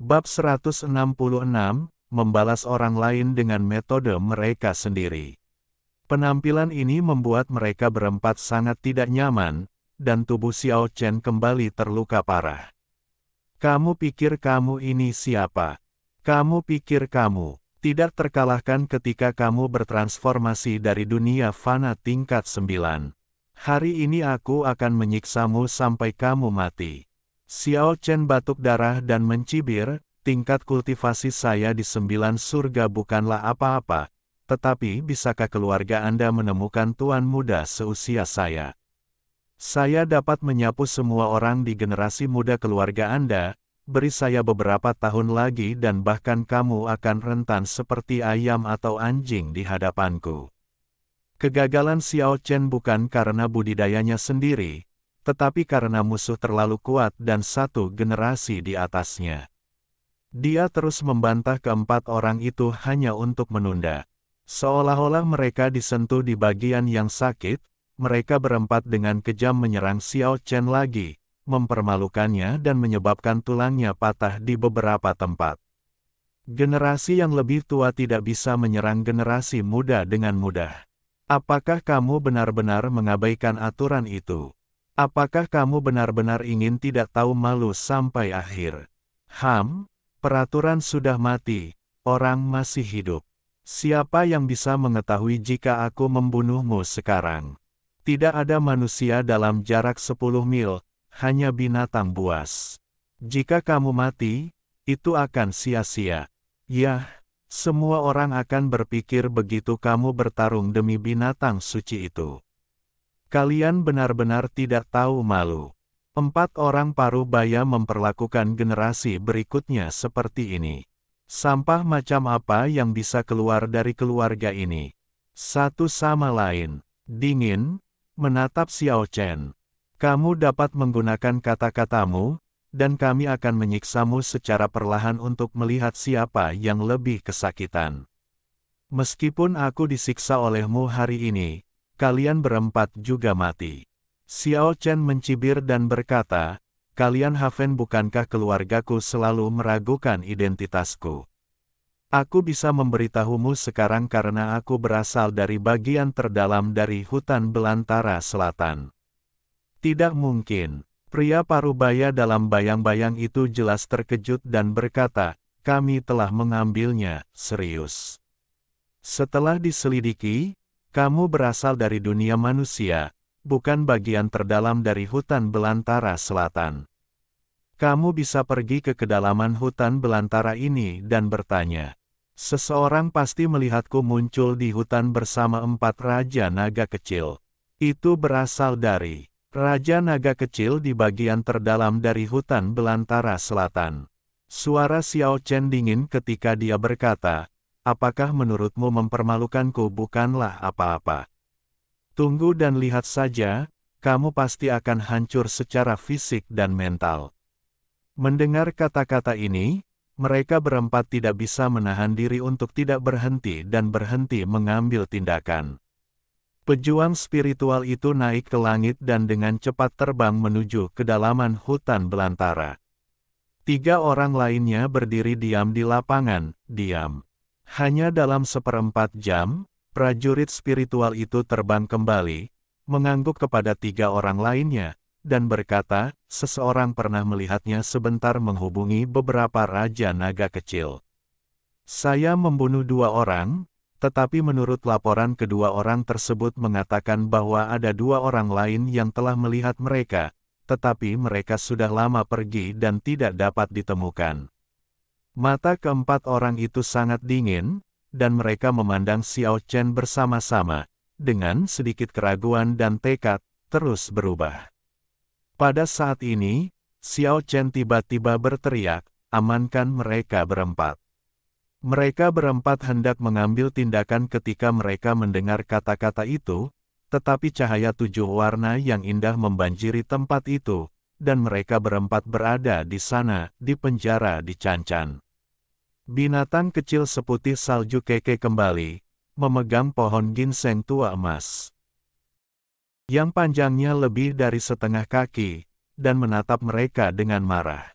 Bab 166, membalas orang lain dengan metode mereka sendiri. Penampilan ini membuat mereka berempat sangat tidak nyaman, dan tubuh Xiao Chen kembali terluka parah. Kamu pikir kamu ini siapa? Kamu pikir kamu tidak terkalahkan ketika kamu bertransformasi dari dunia fana tingkat 9. Hari ini aku akan menyiksamu sampai kamu mati. Xiao Chen batuk darah dan mencibir, tingkat kultivasi saya di 9 surga bukanlah apa-apa, tetapi bisakah keluarga Anda menemukan tuan muda seusia saya? Saya dapat menyapu semua orang di generasi muda keluarga Anda, beri saya beberapa tahun lagi dan bahkan kamu akan rentan seperti ayam atau anjing di hadapanku. Kegagalan Xiao Chen bukan karena budidayanya sendiri, tetapi karena musuh terlalu kuat dan satu generasi di atasnya. Dia terus membantah keempat orang itu hanya untuk menunda. Seolah-olah mereka disentuh di bagian yang sakit, mereka berempat dengan kejam menyerang Xiao Chen lagi, mempermalukannya dan menyebabkan tulangnya patah di beberapa tempat. Generasi yang lebih tua tidak bisa menyerang generasi muda dengan mudah. Apakah kamu benar-benar mengabaikan aturan itu? Apakah kamu benar-benar ingin tidak tahu malu sampai akhir? Peraturan sudah mati, orang masih hidup. Siapa yang bisa mengetahui jika aku membunuhmu sekarang? Tidak ada manusia dalam jarak 10 mil, hanya binatang buas. Jika kamu mati, itu akan sia-sia. Yah, semua orang akan berpikir begitu kamu bertarung demi binatang suci itu. Kalian benar-benar tidak tahu malu. 4 orang paruh baya memperlakukan generasi berikutnya seperti ini. Sampah macam apa yang bisa keluar dari keluarga ini? Satu sama lain, dingin, menatap Xiao Chen. Kamu dapat menggunakan kata-katamu, dan kami akan menyiksamu secara perlahan untuk melihat siapa yang lebih kesakitan. Meskipun aku disiksa olehmu hari ini, kalian berempat juga mati. Xiao Chen mencibir dan berkata, kalian Haven bukankah keluargaku selalu meragukan identitasku? Aku bisa memberitahumu sekarang karena aku berasal dari bagian terdalam dari hutan belantara selatan. Tidak mungkin. Pria parubaya dalam bayang-bayang itu jelas terkejut dan berkata, kami telah mengambilnya serius. Setelah diselidiki, kamu berasal dari dunia manusia, bukan bagian terdalam dari hutan belantara selatan. Kamu bisa pergi ke kedalaman hutan belantara ini dan bertanya. Seseorang pasti melihatku muncul di hutan bersama 4 raja naga kecil. Itu berasal dari Raja Naga Kecil di bagian terdalam dari hutan belantara selatan. Suara Xiao Chen dingin ketika dia berkata, apakah menurutmu mempermalukanku bukanlah apa-apa? Tunggu dan lihat saja, kamu pasti akan hancur secara fisik dan mental. Mendengar kata-kata ini, mereka berempat tidak bisa menahan diri untuk tidak berhenti dan berhenti mengambil tindakan. Pejuang spiritual itu naik ke langit dan dengan cepat terbang menuju kedalaman hutan belantara. 3 orang lainnya berdiri diam di lapangan, diam. Hanya dalam 1/4 jam, prajurit spiritual itu terbang kembali, mengangguk kepada 3 orang lainnya, dan berkata, seseorang pernah melihatnya sebentar menghubungi beberapa raja naga kecil. Saya membunuh 2 orang, tetapi menurut laporan kedua orang tersebut mengatakan bahwa ada 2 orang lain yang telah melihat mereka, tetapi mereka sudah lama pergi dan tidak dapat ditemukan. Mata keempat orang itu sangat dingin, dan mereka memandang Xiao Chen bersama-sama, dengan sedikit keraguan dan tekad, terus berubah. Pada saat ini, Xiao Chen tiba-tiba berteriak, amankan mereka berempat. Mereka berempat hendak mengambil tindakan ketika mereka mendengar kata-kata itu, tetapi cahaya 7 warna yang indah membanjiri tempat itu, dan mereka berempat berada di sana, di penjara di Cancan. Binatang kecil seputih salju keke kembali, memegang pohon ginseng tua emas, yang panjangnya lebih dari setengah kaki, dan menatap mereka dengan marah.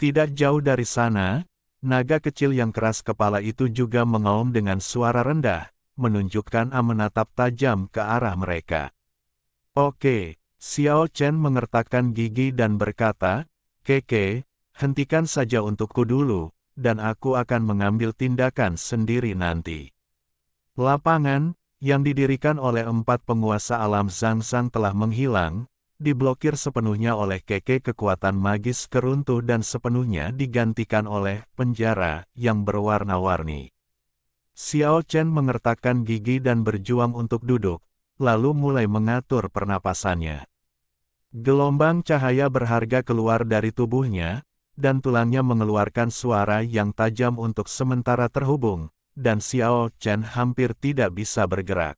Tidak jauh dari sana, naga kecil yang keras kepala itu juga mengaum dengan suara rendah, menunjukkan menatap tajam ke arah mereka. Oke, Xiao Chen mengertakkan gigi dan berkata, Keke, hentikan saja untukku dulu, dan aku akan mengambil tindakan sendiri nanti. Lapangan, yang didirikan oleh 4 penguasa alam Zhangzhang telah menghilang, diblokir sepenuhnya oleh Keke kekuatan magis keruntuh dan sepenuhnya digantikan oleh penjara yang berwarna-warni. Xiao Chen mengertakkan gigi dan berjuang untuk duduk, lalu mulai mengatur pernapasannya. Gelombang cahaya berharga keluar dari tubuhnya, dan tulangnya mengeluarkan suara yang tajam untuk sementara terhubung, dan Xiao Chen hampir tidak bisa bergerak.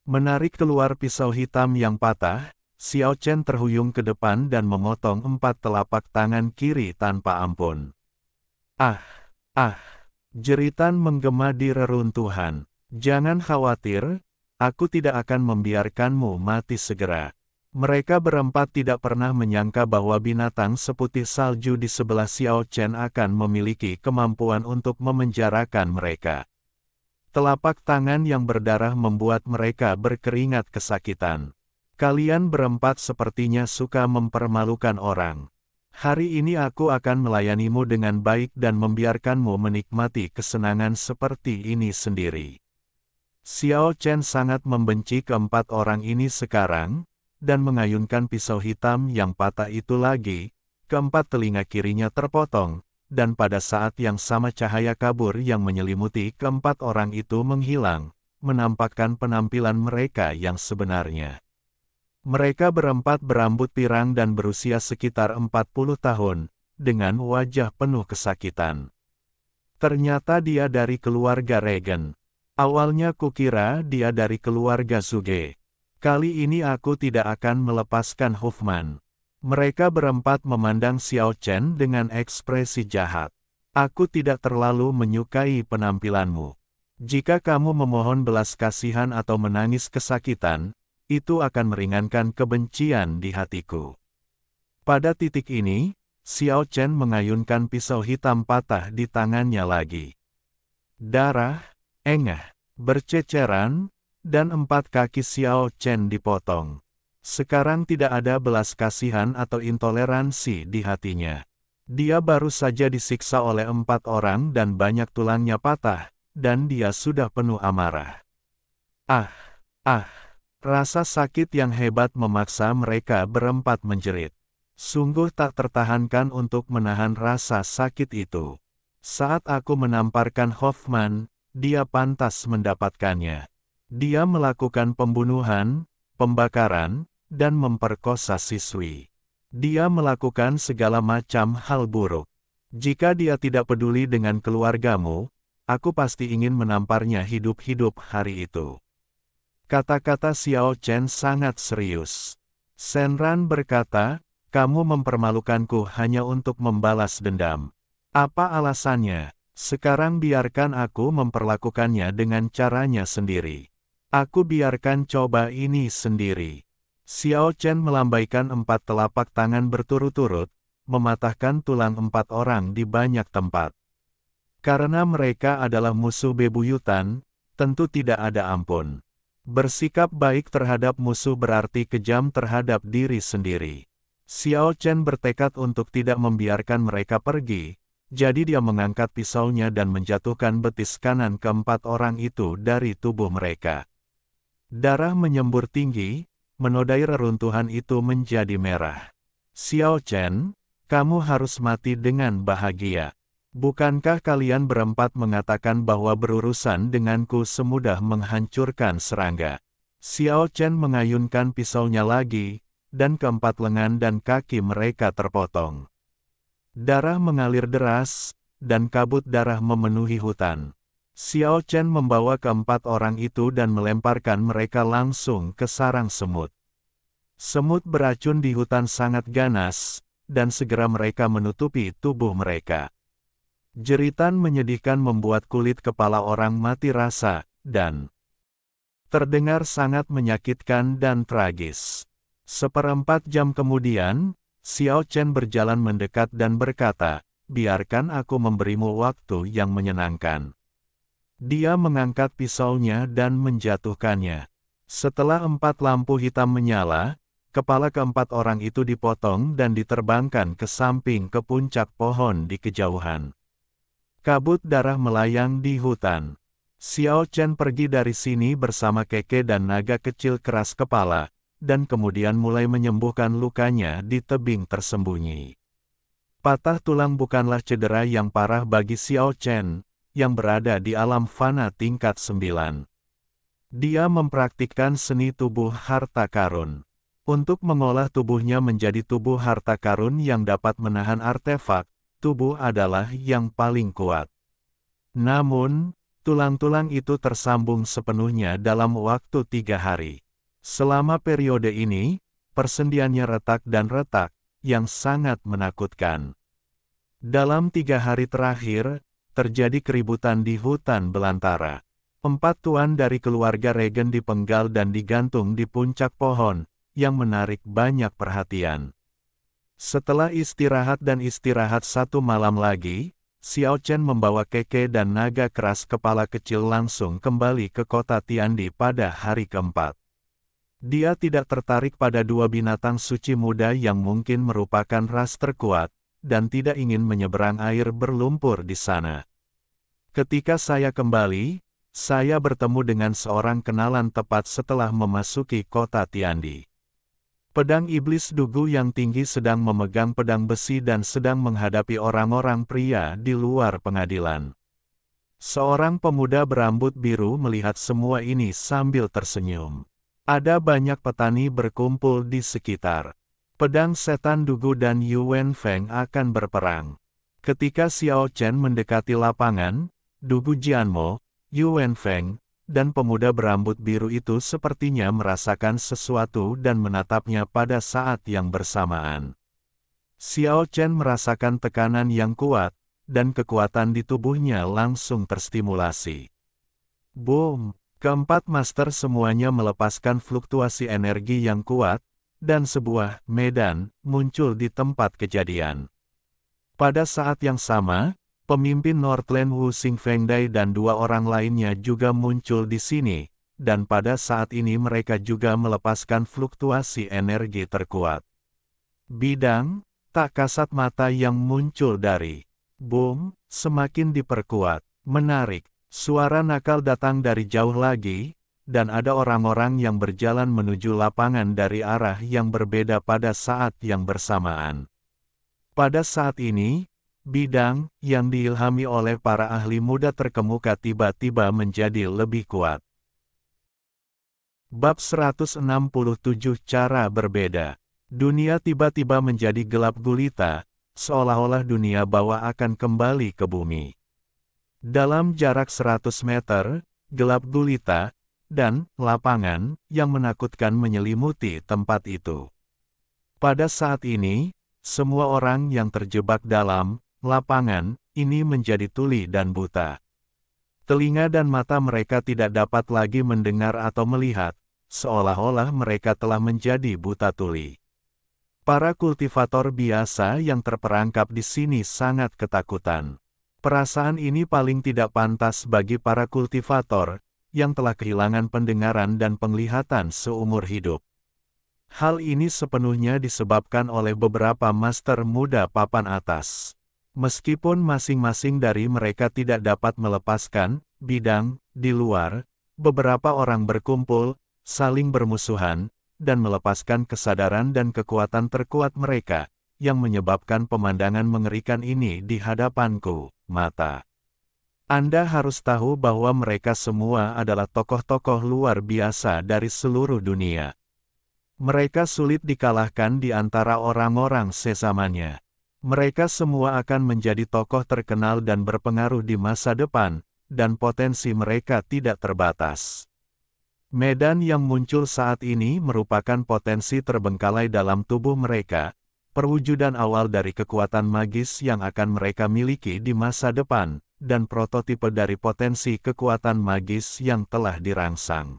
Menarik keluar pisau hitam yang patah, Xiao Chen terhuyung ke depan dan memotong 4 telapak tangan kiri tanpa ampun. Ah! Ah! Jeritan menggema di reruntuhan. Jangan khawatir, aku tidak akan membiarkanmu mati segera. Mereka berempat tidak pernah menyangka bahwa binatang seputih salju di sebelah Xiao Chen akan memiliki kemampuan untuk memenjarakan mereka. Telapak tangan yang berdarah membuat mereka berkeringat kesakitan. Kalian berempat sepertinya suka mempermalukan orang. Hari ini aku akan melayanimu dengan baik dan membiarkanmu menikmati kesenangan seperti ini sendiri. Xiao Chen sangat membenci keempat orang ini sekarang, dan mengayunkan pisau hitam yang patah itu lagi, keempat telinga kirinya terpotong, dan pada saat yang sama cahaya kabur yang menyelimuti keempat orang itu menghilang, menampakkan penampilan mereka yang sebenarnya. Mereka berempat berambut pirang dan berusia sekitar 40 tahun, dengan wajah penuh kesakitan. Ternyata dia dari keluarga Regen. Awalnya kukira dia dari keluarga Zuge. Kali ini aku tidak akan melepaskan Huffman. Mereka berempat memandang Xiao Chen dengan ekspresi jahat. Aku tidak terlalu menyukai penampilanmu. Jika kamu memohon belas kasihan atau menangis kesakitan, itu akan meringankan kebencian di hatiku. Pada titik ini, Xiao Chen mengayunkan pisau hitam patah di tangannya lagi. Darah, engah, berceceran, dan 4 kaki Xiao Chen dipotong. Sekarang tidak ada belas kasihan atau intoleransi di hatinya. Dia baru saja disiksa oleh 4 orang dan banyak tulangnya patah, dan dia sudah penuh amarah. Ah! Ah! Rasa sakit yang hebat memaksa mereka berempat menjerit. Sungguh tak tertahankan untuk menahan rasa sakit itu. Saat aku menamparkan Hoffman, dia pantas mendapatkannya. Dia melakukan pembunuhan, pembakaran, dan memperkosa siswi. Dia melakukan segala macam hal buruk. Jika dia tidak peduli dengan keluargamu, aku pasti ingin menamparnya hidup-hidup hari itu. Kata-kata Xiao Chen sangat serius. Shenran berkata, kamu mempermalukanku hanya untuk membalas dendam. Apa alasannya? Sekarang biarkan aku memperlakukannya dengan caranya sendiri. Aku biarkan coba ini sendiri. Xiao Chen melambaikan 4 telapak tangan berturut-turut, mematahkan tulang 4 orang di banyak tempat. Karena mereka adalah musuh bebuyutan, tentu tidak ada ampun. Bersikap baik terhadap musuh berarti kejam terhadap diri sendiri. Xiao Chen bertekad untuk tidak membiarkan mereka pergi, jadi dia mengangkat pisaunya dan menjatuhkan betis kanan keempat orang itu dari tubuh mereka. Darah menyembur tinggi, menodai reruntuhan itu menjadi merah. Xiao Chen, kamu harus mati dengan bahagia. Bukankah kalian berempat mengatakan bahwa berurusan denganku semudah menghancurkan serangga? Xiao Chen mengayunkan pisaunya lagi, dan keempat lengan dan kaki mereka terpotong. Darah mengalir deras, dan kabut darah memenuhi hutan. Xiao Chen membawa keempat orang itu dan melemparkan mereka langsung ke sarang semut. Semut beracun di hutan sangat ganas, dan segera mereka menutupi tubuh mereka. Jeritan menyedihkan membuat kulit kepala orang mati rasa, dan terdengar sangat menyakitkan dan tragis. 1/4 jam kemudian, Xiao Chen berjalan mendekat dan berkata, biarkan aku memberimu waktu yang menyenangkan. Dia mengangkat pisaunya dan menjatuhkannya. Setelah 4 lampu hitam menyala, kepala keempat orang itu dipotong dan diterbangkan ke samping ke puncak pohon di kejauhan. Kabut darah melayang di hutan. Xiao Chen pergi dari sini bersama Keke dan naga kecil keras kepala, dan kemudian mulai menyembuhkan lukanya di tebing tersembunyi. Patah tulang bukanlah cedera yang parah bagi Xiao Chen, yang berada di alam fana tingkat 9. Dia mempraktikkan seni tubuh harta karun. Untuk mengolah tubuhnya menjadi tubuh harta karun yang dapat menahan artefak, tubuh adalah yang paling kuat. Namun, tulang-tulang itu tersambung sepenuhnya dalam waktu 3 hari. Selama periode ini, persendiannya retak dan retak, yang sangat menakutkan. Dalam 3 hari terakhir, terjadi keributan di hutan belantara. 4 tuan dari keluarga Regen dipenggal dan digantung di puncak pohon, yang menarik banyak perhatian. Setelah istirahat 1 malam lagi, Xiao Chen membawa Keke dan naga keras kepala kecil langsung kembali ke kota Tiandi pada hari keempat. Dia tidak tertarik pada 2 binatang suci muda yang mungkin merupakan ras terkuat, dan tidak ingin menyeberang air berlumpur di sana. Ketika saya kembali, saya bertemu dengan seorang kenalan tepat setelah memasuki kota Tiandi. Pedang iblis Dugu yang tinggi sedang memegang pedang besi dan sedang menghadapi orang-orang pria di luar pengadilan. Seorang pemuda berambut biru melihat semua ini sambil tersenyum. Ada banyak petani berkumpul di sekitar. Pedang setan Dugu dan Yuan Feng akan berperang. Ketika Xiao Chen mendekati lapangan, Dugu Jianmo, Yuan Feng, dan pemuda berambut biru itu sepertinya merasakan sesuatu dan menatapnya pada saat yang bersamaan. Xiao Chen merasakan tekanan yang kuat, dan kekuatan di tubuhnya langsung terstimulasi. Boom! Keempat master semuanya melepaskan fluktuasi energi yang kuat, dan sebuah medan muncul di tempat kejadian. Pada saat yang sama, pemimpin Northland Wu Xingfengdai dan 2 orang lainnya juga muncul di sini, dan pada saat ini mereka juga melepaskan fluktuasi energi terkuat. Bidang, tak kasat mata yang muncul dari boom, semakin diperkuat. Menarik, suara nakal datang dari jauh lagi, dan ada orang-orang yang berjalan menuju lapangan dari arah yang berbeda pada saat yang bersamaan. Pada saat ini, bidang yang diilhami oleh para ahli muda terkemuka tiba-tiba menjadi lebih kuat. Bab 167 Cara Berbeda. Dunia tiba-tiba menjadi gelap gulita, seolah-olah dunia bawah akan kembali ke bumi. Dalam jarak 100 meter, gelap gulita, dan lapangan yang menakutkan menyelimuti tempat itu. Pada saat ini, semua orang yang terjebak dalam lapangan ini menjadi tuli dan buta. Telinga dan mata mereka tidak dapat lagi mendengar atau melihat, seolah-olah mereka telah menjadi buta tuli. Para kultivator biasa yang terperangkap di sini sangat ketakutan. Perasaan ini paling tidak pantas bagi para kultivator yang telah kehilangan pendengaran dan penglihatan seumur hidup. Hal ini sepenuhnya disebabkan oleh beberapa master muda papan atas. Meskipun masing-masing dari mereka tidak dapat melepaskan bidang di luar, beberapa orang berkumpul, saling bermusuhan, dan melepaskan kesadaran dan kekuatan terkuat mereka, yang menyebabkan pemandangan mengerikan ini di hadapanku, mata. Anda harus tahu bahwa mereka semua adalah tokoh-tokoh luar biasa dari seluruh dunia. Mereka sulit dikalahkan di antara orang-orang sezamannya. Mereka semua akan menjadi tokoh terkenal dan berpengaruh di masa depan, dan potensi mereka tidak terbatas. Medan yang muncul saat ini merupakan potensi terbengkalai dalam tubuh mereka, perwujudan awal dari kekuatan magis yang akan mereka miliki di masa depan, dan prototipe dari potensi kekuatan magis yang telah dirangsang.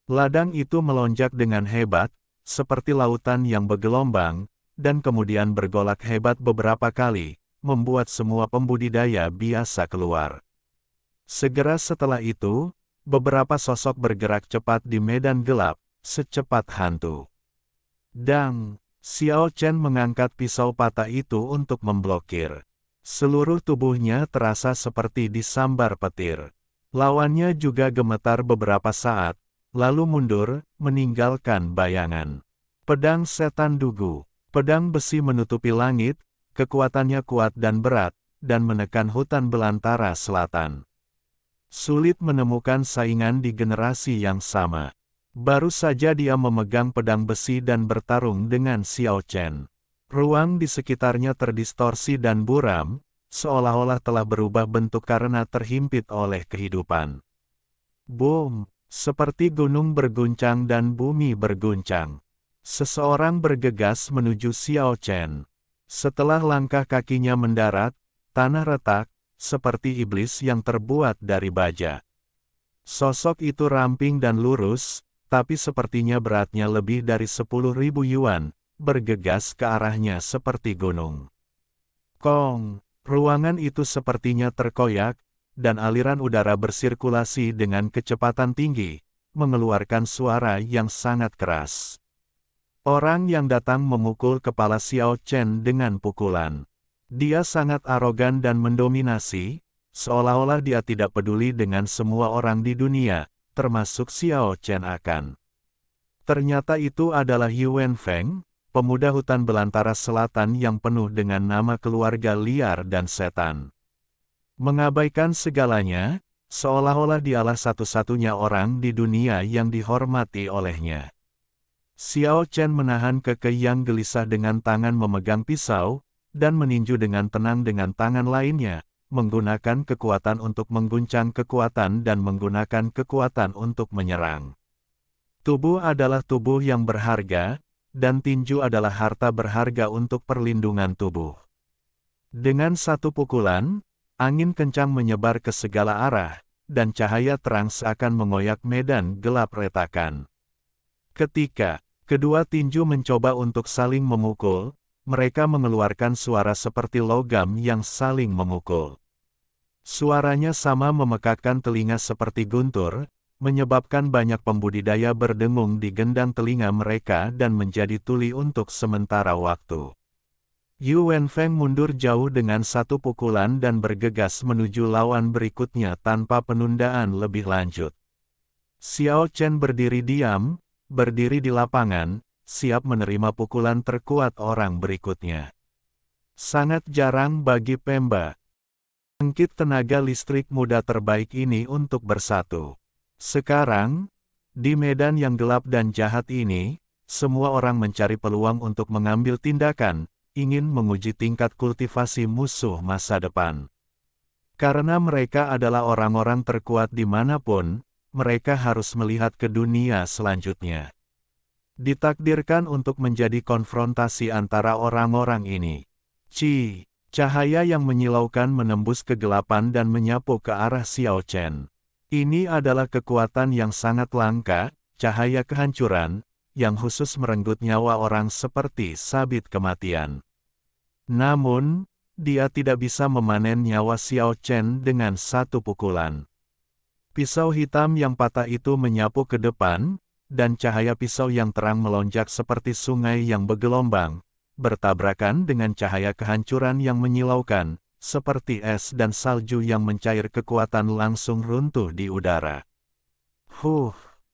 Ladang itu melonjak dengan hebat, seperti lautan yang bergelombang, dan kemudian bergolak hebat beberapa kali, membuat semua pembudidaya biasa keluar. Segera setelah itu, beberapa sosok bergerak cepat di medan gelap, secepat hantu. Dang! Xiao Chen mengangkat pisau patah itu untuk memblokir. Seluruh tubuhnya terasa seperti disambar petir. Lawannya juga gemetar beberapa saat, lalu mundur, meninggalkan bayangan. Pedang setan dugu. Pedang besi menutupi langit, kekuatannya kuat dan berat, dan menekan hutan belantara selatan. Sulit menemukan saingan di generasi yang sama. Baru saja dia memegang pedang besi dan bertarung dengan Xiao Chen. Ruang di sekitarnya terdistorsi dan buram, seolah-olah telah berubah bentuk karena terhimpit oleh kehidupan. Boom! Seperti gunung berguncang dan bumi berguncang. Seseorang bergegas menuju Xiao Chen. Setelah langkah kakinya mendarat, tanah retak, seperti iblis yang terbuat dari baja. Sosok itu ramping dan lurus, tapi sepertinya beratnya lebih dari 10.000 yuan, bergegas ke arahnya seperti gunung. Kong! Ruangan itu sepertinya terkoyak, dan aliran udara bersirkulasi dengan kecepatan tinggi, mengeluarkan suara yang sangat keras. Orang yang datang memukul kepala Xiao Chen dengan pukulan. Dia sangat arogan dan mendominasi, seolah-olah dia tidak peduli dengan semua orang di dunia, termasuk Xiao Chen akan. Ternyata itu adalah Yuan Feng, pemuda hutan belantara selatan yang penuh dengan nama keluarga liar dan setan. Mengabaikan segalanya, seolah-olah dialah satu-satunya orang di dunia yang dihormati olehnya. Xiao Chen menahan kekeh yang gelisah dengan tangan memegang pisau, dan meninju dengan tenang dengan tangan lainnya, menggunakan kekuatan untuk mengguncang kekuatan dan menggunakan kekuatan untuk menyerang. Tubuh adalah tubuh yang berharga, dan tinju adalah harta berharga untuk perlindungan tubuh. Dengan satu pukulan, angin kencang menyebar ke segala arah, dan cahaya terang seakan mengoyak medan gelap retakan. Ketika kedua tinju mencoba untuk saling memukul, mereka mengeluarkan suara seperti logam yang saling memukul. Suaranya sama memekakkan telinga seperti guntur, menyebabkan banyak pembudidaya berdengung di gendang telinga mereka dan menjadi tuli untuk sementara waktu. Yuan Feng mundur jauh dengan satu pukulan dan bergegas menuju lawan berikutnya tanpa penundaan lebih lanjut. Xiao Chen berdiri diam, berdiri di lapangan, siap menerima pukulan terkuat orang berikutnya. Sangat jarang bagi Pemba bangkit tenaga listrik muda terbaik ini untuk bersatu. Sekarang, di medan yang gelap dan jahat ini, semua orang mencari peluang untuk mengambil tindakan, ingin menguji tingkat kultivasi musuh masa depan. Karena mereka adalah orang-orang terkuat dimanapun, mereka harus melihat ke dunia selanjutnya. Ditakdirkan untuk menjadi konfrontasi antara orang-orang ini. Cahaya yang menyilaukan menembus kegelapan dan menyapu ke arah Xiao Chen. Ini adalah kekuatan yang sangat langka, cahaya kehancuran, yang khusus merenggut nyawa orang seperti sabit kematian. Namun, dia tidak bisa memanen nyawa Xiao Chen dengan satu pukulan. Pisau hitam yang patah itu menyapu ke depan, dan cahaya pisau yang terang melonjak seperti sungai yang bergelombang, bertabrakan dengan cahaya kehancuran yang menyilaukan, seperti es dan salju yang mencair kekuatan langsung runtuh di udara.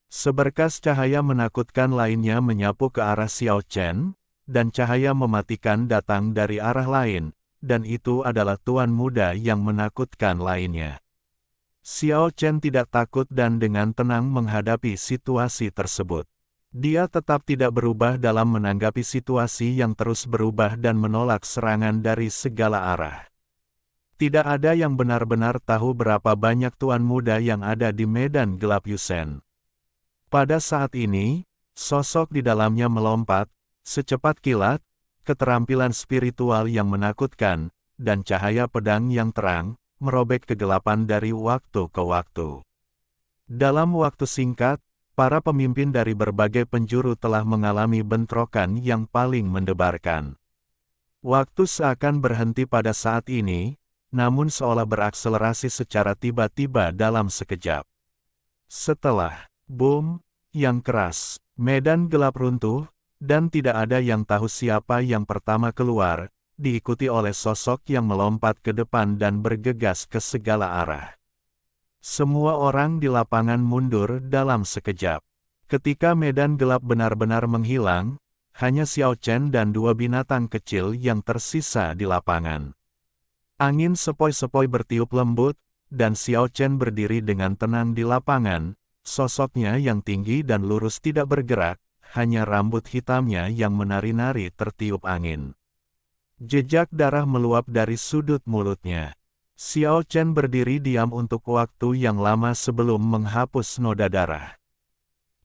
Seberkas cahaya menakutkan lainnya menyapu ke arah Xiao Chen, dan cahaya mematikan datang dari arah lain, dan itu adalah tuan muda yang menakutkan lainnya. Xiao Chen tidak takut dan dengan tenang menghadapi situasi tersebut. Dia tetap tidak berubah dalam menanggapi situasi yang terus berubah dan menolak serangan dari segala arah. Tidak ada yang benar-benar tahu berapa banyak tuan muda yang ada di medan gelap Yusen. Pada saat ini, sosok di dalamnya melompat, secepat kilat, keterampilan spiritual yang menakutkan, dan cahaya pedang yang terang, merobek kegelapan dari waktu ke waktu. Dalam waktu singkat, para pemimpin dari berbagai penjuru telah mengalami bentrokan yang paling mendebarkan. Waktu seakan berhenti pada saat ini, namun seolah berakselerasi secara tiba-tiba dalam sekejap. Setelah boom yang keras, medan gelap runtuh, dan tidak ada yang tahu siapa yang pertama keluar, diikuti oleh sosok yang melompat ke depan dan bergegas ke segala arah. Semua orang di lapangan mundur dalam sekejap. Ketika medan gelap benar-benar menghilang, hanya Xiao Chen dan dua binatang kecil yang tersisa di lapangan. Angin sepoi-sepoi bertiup lembut, dan Xiao Chen berdiri dengan tenang di lapangan. Sosoknya yang tinggi dan lurus tidak bergerak, hanya rambut hitamnya yang menari-nari tertiup angin. Jejak darah meluap dari sudut mulutnya. Xiao Chen berdiri diam untuk waktu yang lama sebelum menghapus noda darah.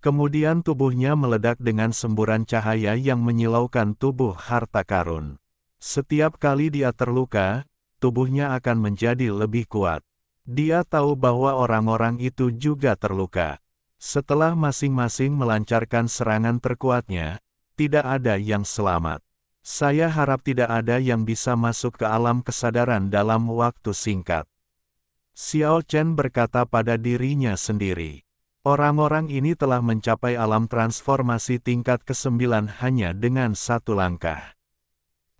Kemudian tubuhnya meledak dengan semburan cahaya yang menyilaukan tubuh harta karun. Setiap kali dia terluka, tubuhnya akan menjadi lebih kuat. Dia tahu bahwa orang-orang itu juga terluka. Setelah masing-masing melancarkan serangan terkuatnya, tidak ada yang selamat. Saya harap tidak ada yang bisa masuk ke alam kesadaran dalam waktu singkat. Xiao Chen berkata pada dirinya sendiri. Orang-orang ini telah mencapai alam transformasi tingkat ke-9 hanya dengan satu langkah.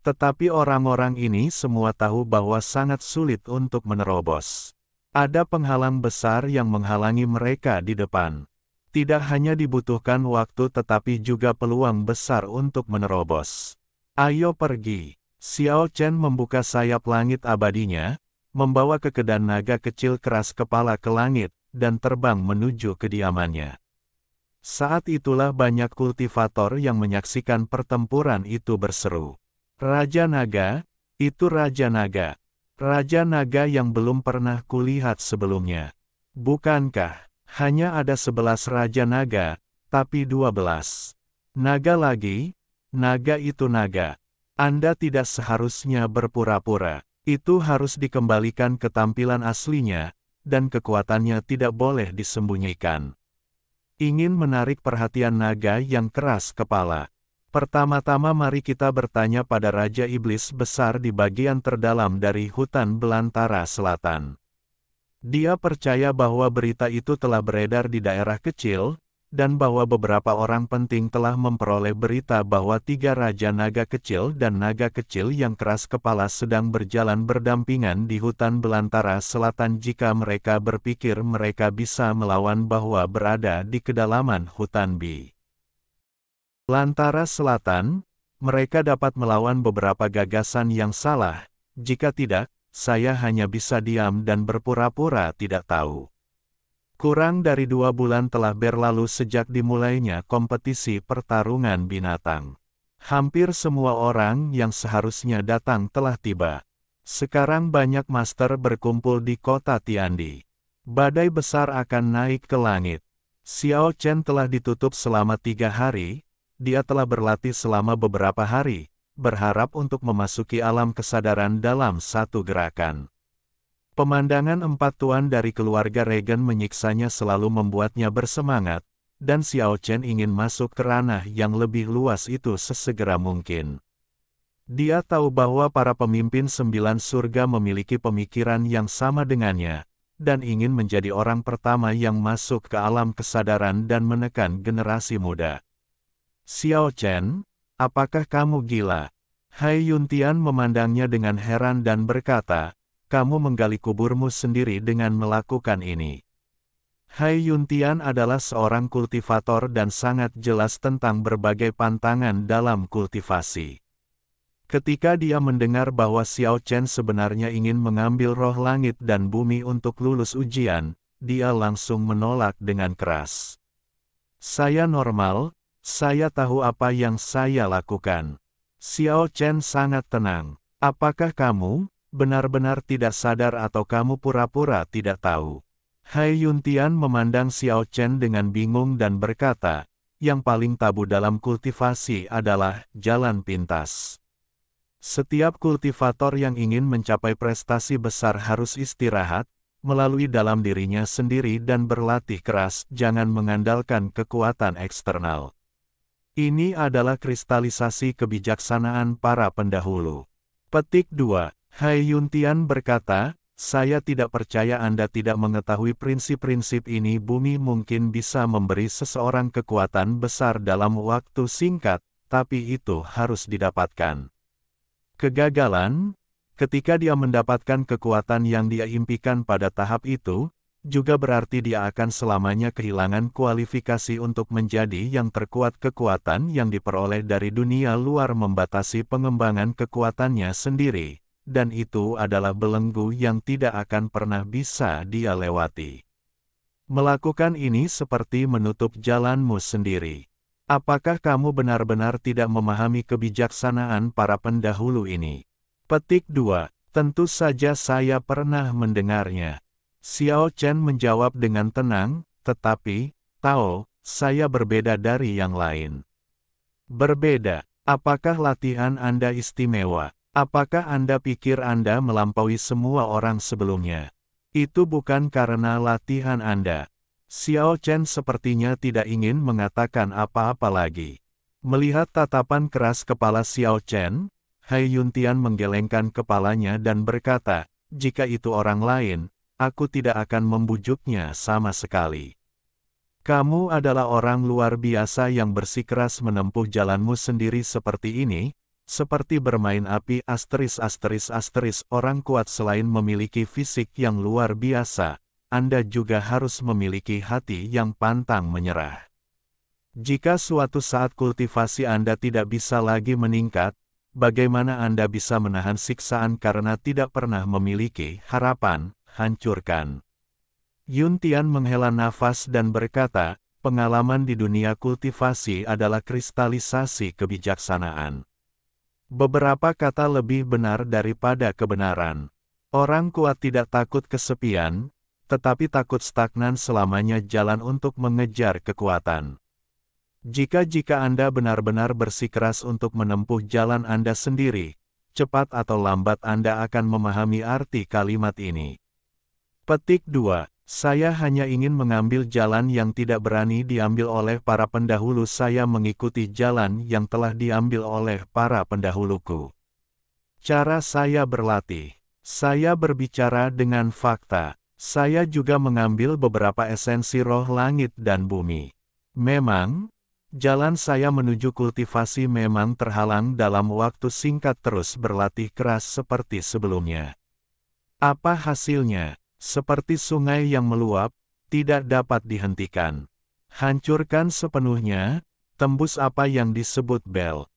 Tetapi orang-orang ini semua tahu bahwa sangat sulit untuk menerobos. Ada penghalang besar yang menghalangi mereka di depan. Tidak hanya dibutuhkan waktu tetapi juga peluang besar untuk menerobos. Ayo pergi. Xiao Chen membuka sayap langit abadinya, membawa kekedan naga kecil keras kepala ke langit, dan terbang menuju kediamannya. Saat itulah banyak kultivator yang menyaksikan pertempuran itu berseru. Raja Naga, itu Raja Naga. Raja Naga yang belum pernah kulihat sebelumnya. Bukankah, hanya ada 11 Raja Naga, tapi 12. Naga lagi, naga itu naga. Anda tidak seharusnya berpura-pura. Itu harus dikembalikan ke tampilan aslinya, dan kekuatannya tidak boleh disembunyikan. Ingin menarik perhatian naga yang keras kepala. Pertama-tama mari kita bertanya pada Raja Iblis Besar di bagian terdalam dari hutan belantara selatan. Dia percaya bahwa berita itu telah beredar di daerah kecil, dan bahwa beberapa orang penting telah memperoleh berita bahwa 3 Raja Naga kecil dan naga kecil yang keras kepala sedang berjalan berdampingan di hutan belantara selatan jika mereka berpikir mereka bisa melawan bahwa berada di kedalaman hutan belantara selatan, mereka dapat melawan beberapa gagasan yang salah, jika tidak, saya hanya bisa diam dan berpura-pura tidak tahu. Kurang dari 2 bulan telah berlalu sejak dimulainya kompetisi pertarungan binatang. Hampir semua orang yang seharusnya datang telah tiba. Sekarang banyak master berkumpul di kota Tiandi. Badai besar akan naik ke langit. Xiao Chen telah ditutup selama 3 hari, dia telah berlatih selama beberapa hari, berharap untuk memasuki alam kesadaran dalam satu gerakan. Pemandangan 4 tuan dari keluarga Regen menyiksanya selalu membuatnya bersemangat, dan Xiao Chen ingin masuk ke ranah yang lebih luas itu sesegera mungkin. Dia tahu bahwa para pemimpin 9 surga memiliki pemikiran yang sama dengannya, dan ingin menjadi orang pertama yang masuk ke alam kesadaran dan menekan generasi muda. Xiao Chen, apakah kamu gila? Hai Yuntian memandangnya dengan heran dan berkata, kamu menggali kuburmu sendiri dengan melakukan ini. Hai Yuntian adalah seorang kultivator dan sangat jelas tentang berbagai pantangan dalam kultivasi. Ketika dia mendengar bahwa Xiao Chen sebenarnya ingin mengambil roh langit dan bumi untuk lulus ujian, dia langsung menolak dengan keras. Saya normal, saya tahu apa yang saya lakukan. Xiao Chen sangat tenang. Apakah kamu benar-benar tidak sadar atau kamu pura-pura tidak tahu? Hai Yuntian memandang Xiao Chen dengan bingung dan berkata, yang paling tabu dalam kultivasi adalah jalan pintas. Setiap kultivator yang ingin mencapai prestasi besar harus istirahat, melalui dalam dirinya sendiri dan berlatih keras, jangan mengandalkan kekuatan eksternal. Ini adalah kristalisasi kebijaksanaan para pendahulu. Petik 2. Hai Yuntian berkata, saya tidak percaya Anda tidak mengetahui prinsip-prinsip ini. Bumi mungkin bisa memberi seseorang kekuatan besar dalam waktu singkat, tapi itu harus didapatkan. Kegagalan, ketika dia mendapatkan kekuatan yang dia impikan pada tahap itu, juga berarti dia akan selamanya kehilangan kualifikasi untuk menjadi yang terkuat. Kekuatan yang diperoleh dari dunia luar membatasi pengembangan kekuatannya sendiri, dan itu adalah belenggu yang tidak akan pernah bisa dia lewati. Melakukan ini seperti menutup jalanmu sendiri. Apakah kamu benar-benar tidak memahami kebijaksanaan para pendahulu ini? Petik 2. Tentu saja saya pernah mendengarnya. Xiao Chen menjawab dengan tenang, tetapi, Tao, saya berbeda dari yang lain. Berbeda? Apakah latihan Anda istimewa? Apakah Anda pikir Anda melampaui semua orang sebelumnya? Itu bukan karena latihan Anda. Xiao Chen sepertinya tidak ingin mengatakan apa-apa lagi. Melihat tatapan keras kepala Xiao Chen, Hai Yuntian menggelengkan kepalanya dan berkata, jika itu orang lain, aku tidak akan membujuknya sama sekali. Kamu adalah orang luar biasa yang bersikeras menempuh jalanmu sendiri seperti ini, seperti bermain api. Orang kuat selain memiliki fisik yang luar biasa, Anda juga harus memiliki hati yang pantang menyerah. Jika suatu saat kultivasi Anda tidak bisa lagi meningkat, bagaimana Anda bisa menahan siksaan karena tidak pernah memiliki harapan? Hancurkan. Yuntian menghela nafas dan berkata, pengalaman di dunia kultivasi adalah kristalisasi kebijaksanaan. Beberapa kata lebih benar daripada kebenaran. Orang kuat tidak takut kesepian, tetapi takut stagnan selamanya jalan untuk mengejar kekuatan. Jika Anda benar-benar bersikeras untuk menempuh jalan Anda sendiri, cepat atau lambat Anda akan memahami arti kalimat ini. Petik 2. Saya hanya ingin mengambil jalan yang tidak berani diambil oleh para pendahulu. Saya mengikuti jalan yang telah diambil oleh para pendahuluku. Cara saya berlatih. Saya berbicara dengan fakta. Saya juga mengambil beberapa esensi roh langit dan bumi. Memang, jalan saya menuju kultivasi memang terhalang dalam waktu singkat. Terus berlatih keras seperti sebelumnya. Apa hasilnya? Seperti sungai yang meluap, tidak dapat dihentikan. Hancurkan sepenuhnya, tembus apa yang disebut bel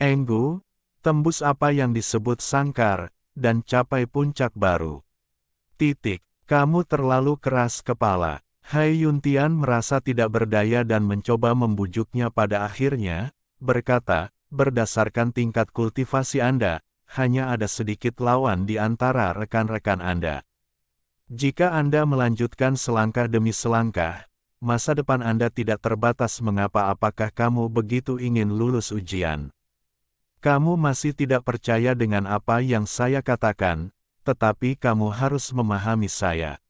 enggu, tembus apa yang disebut sangkar, dan capai puncak baru. Kamu terlalu keras kepala. Hai Yuntian merasa tidak berdaya dan mencoba membujuknya. Pada akhirnya, berkata, berdasarkan tingkat kultivasi Anda, hanya ada sedikit lawan di antara rekan-rekan Anda. Jika Anda melanjutkan selangkah demi selangkah, masa depan Anda tidak terbatas. Apakah kamu begitu ingin lulus ujian? Kamu masih tidak percaya dengan apa yang saya katakan, tetapi kamu harus memahami saya.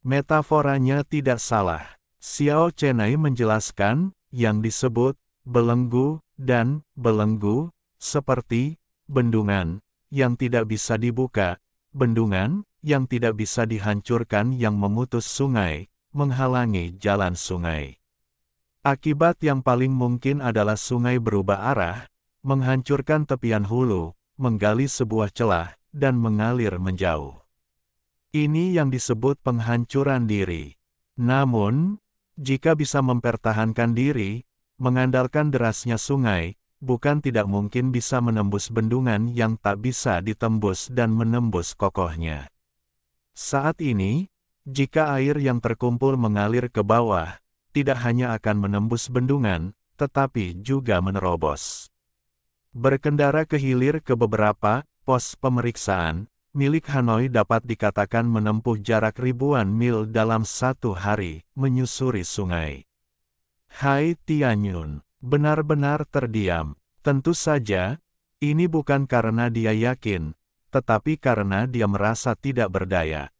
Metaforanya tidak salah. Xiao Chenai menjelaskan, yang disebut belenggu dan belenggu, seperti bendungan yang tidak bisa dibuka, bendungan yang tidak bisa dihancurkan yang memutus sungai, menghalangi jalan sungai. Akibat yang paling mungkin adalah sungai berubah arah, menghancurkan tepian hulu, menggali sebuah celah, dan mengalir menjauh. Ini yang disebut penghancuran diri. Namun, jika bisa mempertahankan diri, mengandalkan derasnya sungai, bukan tidak mungkin bisa menembus bendungan yang tak bisa ditembus dan menembus kokohnya. Saat ini, jika air yang terkumpul mengalir ke bawah, tidak hanya akan menembus bendungan, tetapi juga menerobos. Berkendara ke hilir ke beberapa pos pemeriksaan, milik Hanoi dapat dikatakan menempuh jarak ribuan mil dalam satu hari, menyusuri sungai. Hai Tianyun, benar-benar terdiam. Tentu saja, ini bukan karena dia yakin, tetapi karena dia merasa tidak berdaya.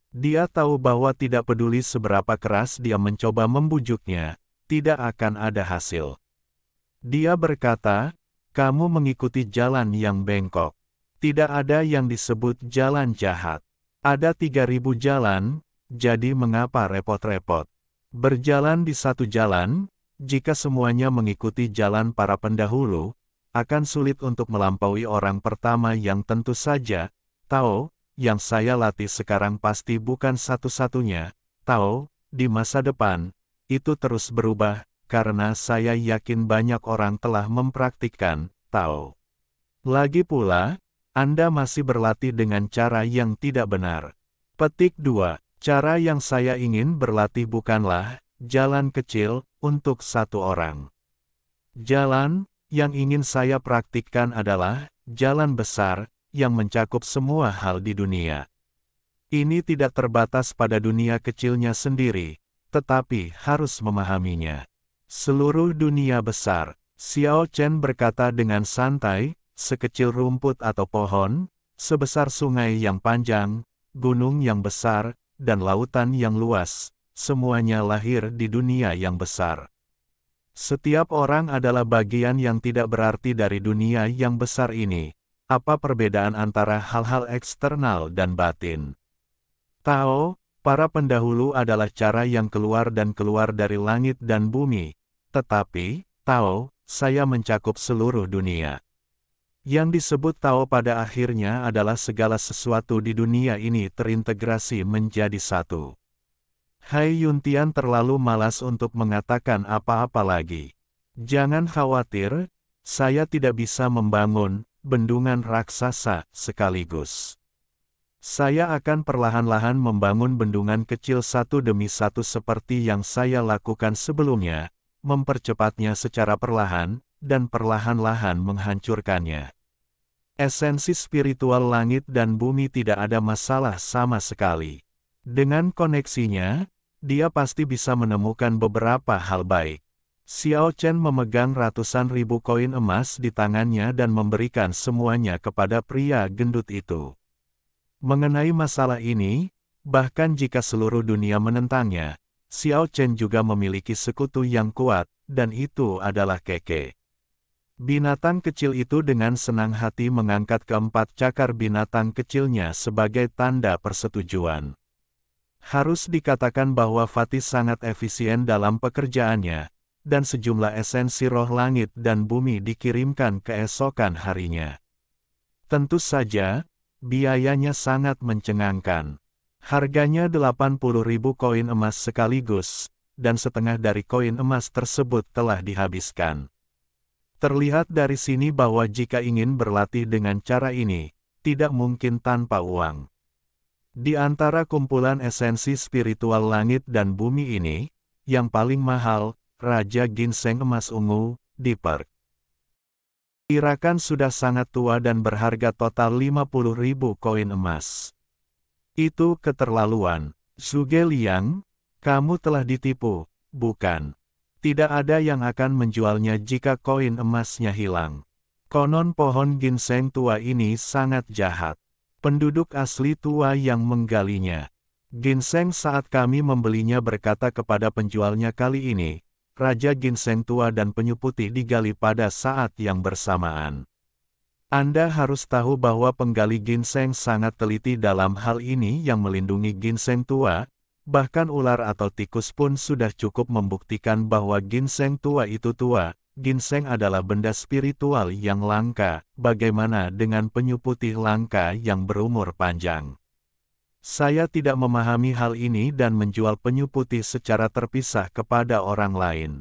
Dia tahu bahwa tidak peduli seberapa keras dia mencoba membujuknya, tidak akan ada hasil. Dia berkata, kamu mengikuti jalan yang bengkok. Tidak ada yang disebut jalan jahat. Ada 3.000 jalan, jadi mengapa repot-repot? Berjalan di satu jalan, jika semuanya mengikuti jalan para pendahulu, akan sulit untuk melampaui orang pertama yang tentu saja, Tao, yang saya latih sekarang pasti bukan satu-satunya, Tao, di masa depan, itu terus berubah, karena saya yakin banyak orang telah mempraktikkan Tao. Lagi pula, Anda masih berlatih dengan cara yang tidak benar. Petik 2. Cara yang saya ingin berlatih bukanlah jalan kecil untuk satu orang. Jalan yang ingin saya praktikkan adalah jalan besar yang mencakup semua hal di dunia. Ini tidak terbatas pada dunia kecilnya sendiri, tetapi harus memahaminya. Seluruh dunia besar, Xiao Chen berkata dengan santai, sekecil rumput atau pohon, sebesar sungai yang panjang, gunung yang besar, dan lautan yang luas, semuanya lahir di dunia yang besar. Setiap orang adalah bagian yang tidak berarti dari dunia yang besar ini. Apa perbedaan antara hal-hal eksternal dan batin? Tao, para pendahulu adalah cara yang keluar dari langit dan bumi, tetapi, Tao, saya mencakup seluruh dunia. Yang disebut Tao pada akhirnya adalah segala sesuatu di dunia ini terintegrasi menjadi satu. Hai Yuntian terlalu malas untuk mengatakan apa-apa lagi. Jangan khawatir, saya tidak bisa membangun bendungan raksasa sekaligus. Saya akan perlahan-lahan membangun bendungan kecil satu demi satu seperti yang saya lakukan sebelumnya, mempercepatnya secara perlahan, dan perlahan-lahan menghancurkannya. Esensi spiritual langit dan bumi tidak ada masalah sama sekali. Dengan koneksinya, dia pasti bisa menemukan beberapa hal baik. Xiao Chen memegang ratusan ribu koin emas di tangannya dan memberikan semuanya kepada pria gendut itu. Mengenai masalah ini, bahkan jika seluruh dunia menentangnya, Xiao Chen juga memiliki sekutu yang kuat, dan itu adalah Keke. Binatang kecil itu dengan senang hati mengangkat keempat cakar binatang kecilnya sebagai tanda persetujuan. Harus dikatakan bahwa Fatih sangat efisien dalam pekerjaannya, dan sejumlah esensi roh langit dan bumi dikirimkan keesokan harinya. Tentu saja, biayanya sangat mencengangkan. Harganya 80.000 koin emas sekaligus, dan setengah dari koin emas tersebut telah dihabiskan. Terlihat dari sini bahwa jika ingin berlatih dengan cara ini, tidak mungkin tanpa uang. Di antara kumpulan esensi spiritual langit dan bumi ini, yang paling mahal, Raja Ginseng Emas Ungu, diperkirakan sudah sangat tua dan berharga total 50.000 koin emas. Itu keterlaluan. Zhuge Liang, kamu telah ditipu, bukan? Tidak ada yang akan menjualnya jika koin emasnya hilang. Konon pohon ginseng tua ini sangat jahat. Penduduk asli tua yang menggalinya. Ginseng saat kami membelinya berkata kepada penjualnya kali ini, Raja Ginseng tua dan penyu putih digali pada saat yang bersamaan. Anda harus tahu bahwa penggali ginseng sangat teliti dalam hal ini yang melindungi ginseng tua. Bahkan ular atau tikus pun sudah cukup membuktikan bahwa ginseng tua itu tua. Ginseng adalah benda spiritual yang langka, bagaimana dengan penyu putih langka yang berumur panjang? Saya tidak memahami hal ini dan menjual penyu putih secara terpisah kepada orang lain.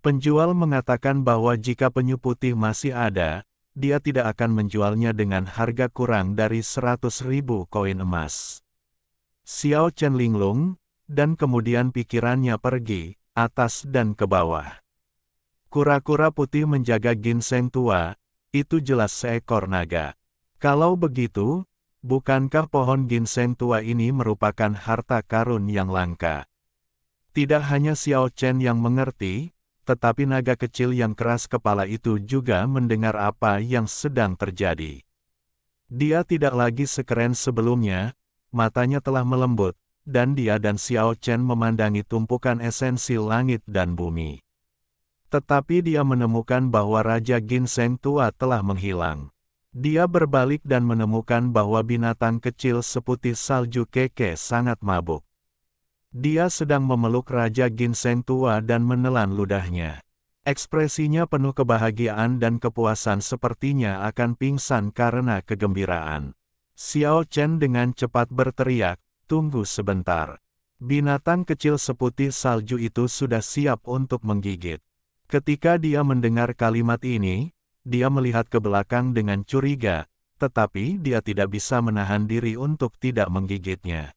Penjual mengatakan bahwa jika penyu putih masih ada, dia tidak akan menjualnya dengan harga kurang dari 100.000 koin emas. Xiao Chen linglung, dan kemudian pikirannya pergi, atas dan ke bawah. Kura-kura putih menjaga ginseng tua, itu jelas seekor naga. Kalau begitu, bukankah pohon ginseng tua ini merupakan harta karun yang langka? Tidak hanya Xiao Chen yang mengerti, tetapi naga kecil yang keras kepala itu juga mendengar apa yang sedang terjadi. Dia tidak lagi sekeren sebelumnya. Matanya telah melembut, dan dia dan Xiao Chen memandangi tumpukan esensi langit dan bumi. Tetapi dia menemukan bahwa Raja Ginseng tua telah menghilang. Dia berbalik dan menemukan bahwa binatang kecil seputih salju Keke sangat mabuk. Dia sedang memeluk Raja Ginseng tua dan menelan ludahnya. Ekspresinya penuh kebahagiaan dan kepuasan, sepertinya akan pingsan karena kegembiraan. Xiao Chen dengan cepat berteriak, "Tunggu sebentar." Binatang kecil seputih salju itu sudah siap untuk menggigit. Ketika dia mendengar kalimat ini, dia melihat ke belakang dengan curiga, tetapi dia tidak bisa menahan diri untuk tidak menggigitnya.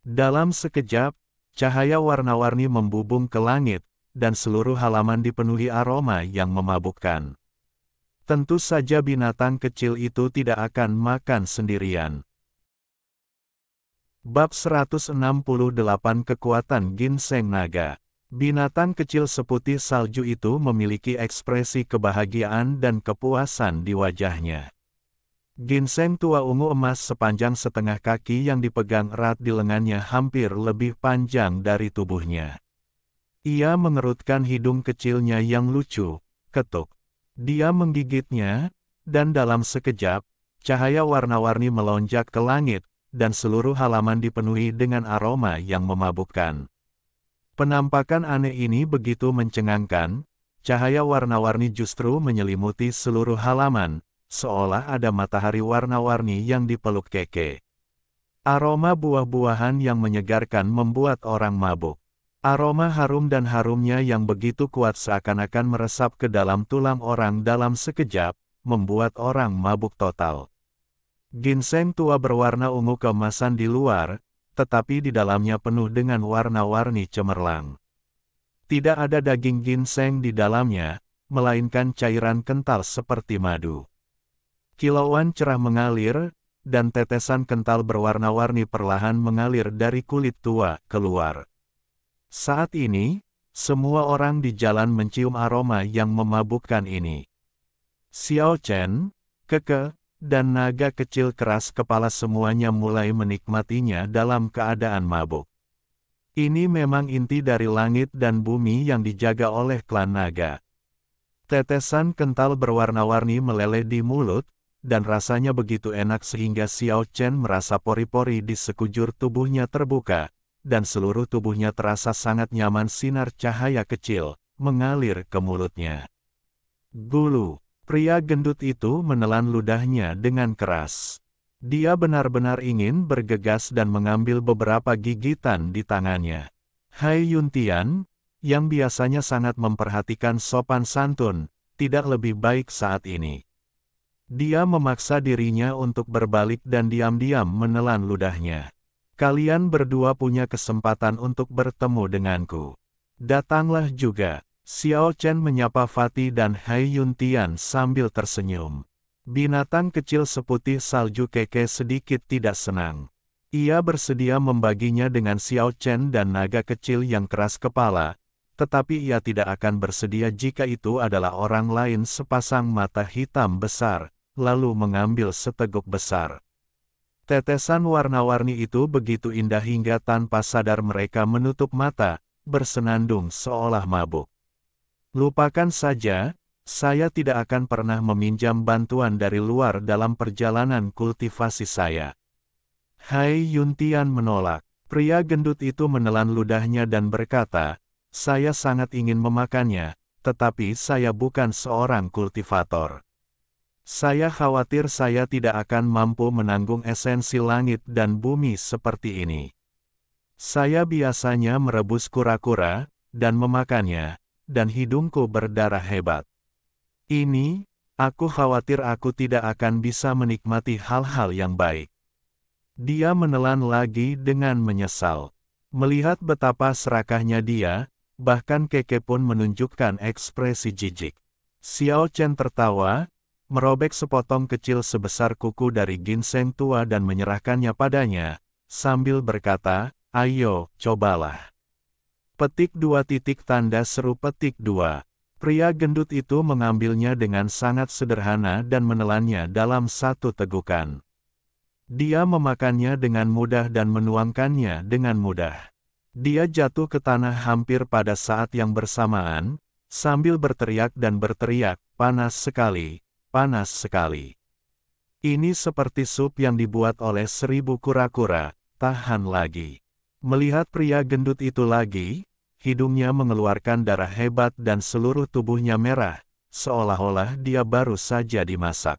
Dalam sekejap, cahaya warna-warni membubung ke langit, dan seluruh halaman dipenuhi aroma yang memabukkan. Tentu saja binatang kecil itu tidak akan makan sendirian. Bab 168 Kekuatan Ginseng Naga. Binatang kecil seputih salju itu memiliki ekspresi kebahagiaan dan kepuasan di wajahnya. Ginseng tua ungu emas sepanjang setengah kaki yang dipegang erat di lengannya hampir lebih panjang dari tubuhnya. Ia mengerutkan hidung kecilnya yang lucu, ketuk. Dia menggigitnya, dan dalam sekejap, cahaya warna-warni melonjak ke langit, dan seluruh halaman dipenuhi dengan aroma yang memabukkan. Penampakan aneh ini begitu mencengangkan, cahaya warna-warni justru menyelimuti seluruh halaman, seolah ada matahari warna-warni yang dipeluk Keke. Aroma buah-buahan yang menyegarkan membuat orang mabuk. Aroma harum dan harumnya yang begitu kuat seakan-akan meresap ke dalam tulang orang dalam sekejap, membuat orang mabuk total. Ginseng tua berwarna ungu keemasan di luar, tetapi di dalamnya penuh dengan warna-warni cemerlang. Tidak ada daging ginseng di dalamnya, melainkan cairan kental seperti madu. Kilauan cerah mengalir, dan tetesan kental berwarna-warni perlahan mengalir dari kulit tua keluar. Saat ini, semua orang di jalan mencium aroma yang memabukkan ini. Xiao Chen, Keke, dan naga kecil keras kepala semuanya mulai menikmatinya dalam keadaan mabuk. Ini memang inti dari langit dan bumi yang dijaga oleh klan naga. Tetesan kental berwarna-warni meleleh di mulut, dan rasanya begitu enak sehingga Xiao Chen merasa pori-pori di sekujur tubuhnya terbuka, dan seluruh tubuhnya terasa sangat nyaman. Sinar cahaya kecil mengalir ke mulutnya. Gulu. Pria gendut itu menelan ludahnya dengan keras. Dia benar-benar ingin bergegas dan mengambil beberapa gigitan di tangannya. Hai Yuntian, yang biasanya sangat memperhatikan sopan santun, tidak lebih baik saat ini. Dia memaksa dirinya untuk berbalik dan diam-diam menelan ludahnya. Kalian berdua punya kesempatan untuk bertemu denganku. Datanglah juga. Xiao Chen menyapa Fatih dan Hai Yuntian sambil tersenyum. Binatang kecil seputih salju Keke sedikit tidak senang. Ia bersedia membaginya dengan Xiao Chen dan naga kecil yang keras kepala, tetapi ia tidak akan bersedia jika itu adalah orang lain. Sepasang mata hitam besar, lalu mengambil seteguk besar. Tetesan warna-warni itu begitu indah hingga tanpa sadar mereka menutup mata, bersenandung seolah mabuk. Lupakan saja, saya tidak akan pernah meminjam bantuan dari luar dalam perjalanan kultivasi saya. Hai Yuntian menolak. Pria gendut itu menelan ludahnya dan berkata, saya sangat ingin memakannya, tetapi saya bukan seorang kultivator. Saya khawatir saya tidak akan mampu menanggung esensi langit dan bumi seperti ini. Saya biasanya merebus kura-kura, dan memakannya, dan hidungku berdarah hebat. Ini, aku khawatir aku tidak akan bisa menikmati hal-hal yang baik. Dia menelan lagi dengan menyesal. Melihat betapa serakahnya dia, bahkan Keke pun menunjukkan ekspresi jijik. Xiao Chen tertawa, merobek sepotong kecil sebesar kuku dari ginseng tua dan menyerahkannya padanya, sambil berkata, ayo, cobalah. Petik 2 titik tanda seru petik 2. Pria gendut itu mengambilnya dengan sangat sederhana dan menelannya dalam satu tegukan. Dia memakannya dengan mudah dan menuangkannya dengan mudah. Dia jatuh ke tanah hampir pada saat yang bersamaan, sambil berteriak dan berteriak, "Panas sekali, panas sekali. Ini seperti sup yang dibuat oleh 1000 kura-kura, tahan lagi." Melihat pria gendut itu lagi, hidungnya mengeluarkan darah hebat dan seluruh tubuhnya merah, seolah-olah dia baru saja dimasak.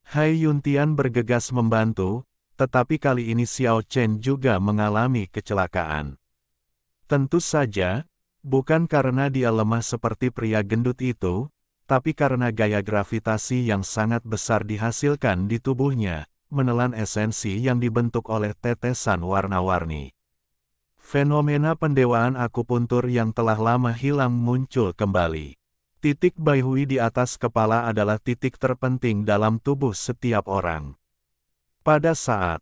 Hai Yuntian bergegas membantu, tetapi kali ini Xiao Chen juga mengalami kecelakaan. Tentu saja, bukan karena dia lemah seperti pria gendut itu, tapi karena gaya gravitasi yang sangat besar dihasilkan di tubuhnya, menelan esensi yang dibentuk oleh tetesan warna-warni. Fenomena pendewaan akupuntur yang telah lama hilang muncul kembali. Titik Baihui di atas kepala adalah titik terpenting dalam tubuh setiap orang. Pada saat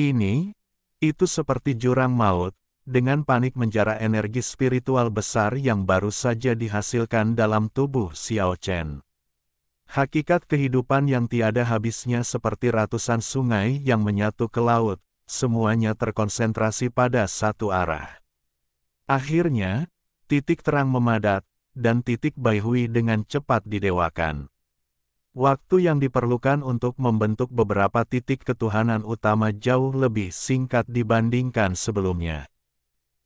ini, itu seperti jurang maut, dengan panik menjara energi spiritual besar yang baru saja dihasilkan dalam tubuh Xiao Chen. Hakikat kehidupan yang tiada habisnya seperti ratusan sungai yang menyatu ke laut, semuanya terkonsentrasi pada satu arah. Akhirnya, titik terang memadat, dan titik Baihui dengan cepat didewakan. Waktu yang diperlukan untuk membentuk beberapa titik ketuhanan utama jauh lebih singkat dibandingkan sebelumnya.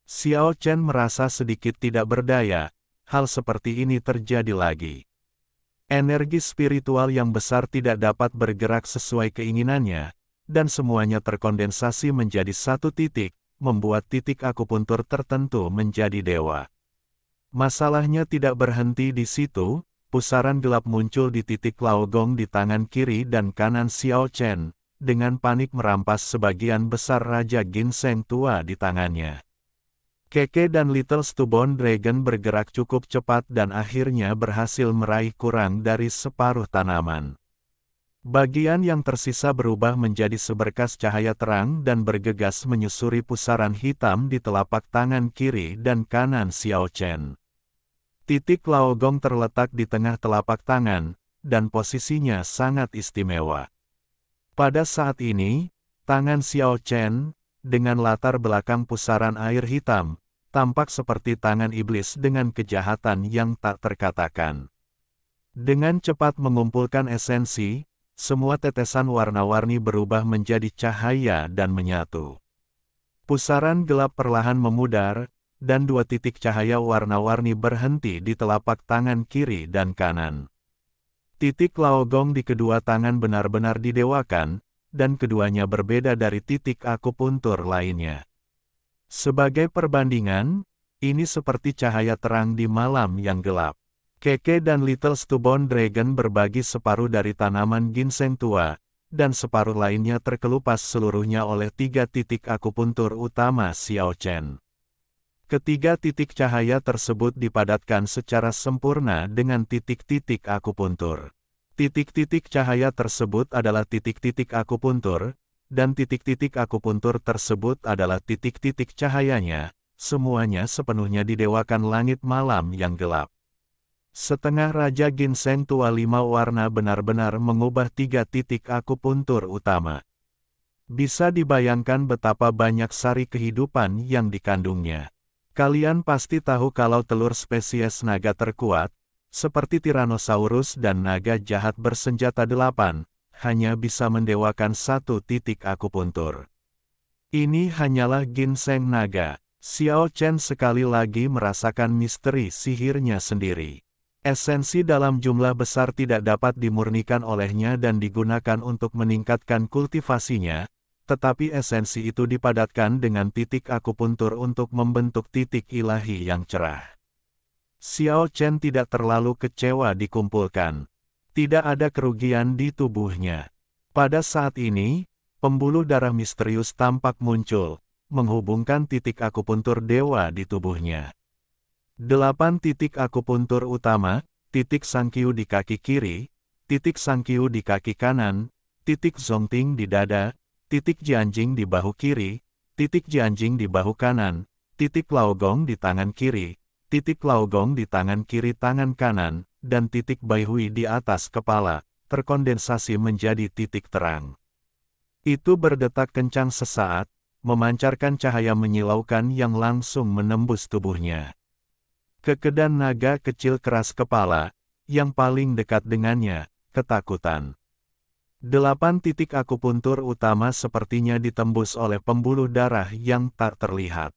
Xiao Chen merasa sedikit tidak berdaya, hal seperti ini terjadi lagi. Energi spiritual yang besar tidak dapat bergerak sesuai keinginannya, dan semuanya terkondensasi menjadi satu titik, membuat titik akupuntur tertentu menjadi dewa. Masalahnya tidak berhenti di situ, pusaran gelap muncul di titik Laogong di tangan kiri dan kanan Xiao Chen, dengan panik merampas sebagian besar Raja Ginseng tua di tangannya. Keke dan Little Stubborn Dragon bergerak cukup cepat dan akhirnya berhasil meraih kurang dari separuh tanaman. Bagian yang tersisa berubah menjadi seberkas cahaya terang dan bergegas menyusuri pusaran hitam di telapak tangan kiri dan kanan Xiao Chen. Titik Laogong terletak di tengah telapak tangan, dan posisinya sangat istimewa. Pada saat ini, tangan Xiao Chen, dengan latar belakang pusaran air hitam, tampak seperti tangan iblis dengan kejahatan yang tak terkatakan. Dengan cepat mengumpulkan esensi, semua tetesan warna-warni berubah menjadi cahaya dan menyatu. Pusaran gelap perlahan memudar, dan dua titik cahaya warna-warni berhenti di telapak tangan kiri dan kanan. Titik Laogong di kedua tangan benar-benar didewakan, dan keduanya berbeda dari titik akupuntur lainnya. Sebagai perbandingan, ini seperti cahaya terang di malam yang gelap. Keke dan Little Stubborn Dragon berbagi separuh dari tanaman ginseng tua, dan separuh lainnya terkelupas seluruhnya oleh 3 titik akupuntur utama Xiao Chen. Ketiga titik cahaya tersebut dipadatkan secara sempurna dengan titik-titik akupuntur. Titik-titik cahaya tersebut adalah titik-titik akupuntur, dan titik-titik akupuntur tersebut adalah titik-titik cahayanya, semuanya sepenuhnya didewakan langit malam yang gelap. Setengah Raja Ginseng tua 5 warna benar-benar mengubah 3 titik akupuntur utama. Bisa dibayangkan betapa banyak sari kehidupan yang dikandungnya. Kalian pasti tahu kalau telur spesies naga terkuat, seperti Tyrannosaurus dan naga jahat bersenjata 8, hanya bisa mendewakan 1 titik akupuntur. Ini hanyalah ginseng naga. Xiao Chen sekali lagi merasakan misteri sihirnya sendiri. Esensi dalam jumlah besar tidak dapat dimurnikan olehnya dan digunakan untuk meningkatkan kultivasinya, tetapi esensi itu dipadatkan dengan titik akupuntur untuk membentuk titik ilahi yang cerah. Xiao Chen tidak terlalu kecewa dikumpulkan. Tidak ada kerugian di tubuhnya. Pada saat ini, pembuluh darah misterius tampak muncul, menghubungkan titik akupuntur dewa di tubuhnya. 8 titik akupuntur utama, titik Sangqiu di kaki kiri, titik Sangqiu di kaki kanan, titik Zongting di dada, titik Jianjing di bahu kiri, titik Jianjing di bahu kanan, titik Laogong di tangan kiri, titik Laogong di tangan kiri tangan kanan, dan titik Baihui di atas kepala, terkondensasi menjadi titik terang. Itu berdetak kencang sesaat, memancarkan cahaya menyilaukan yang langsung menembus tubuhnya. Kekedan naga kecil keras kepala, yang paling dekat dengannya, ketakutan. 8 titik akupuntur utama sepertinya ditembus oleh pembuluh darah yang tak terlihat.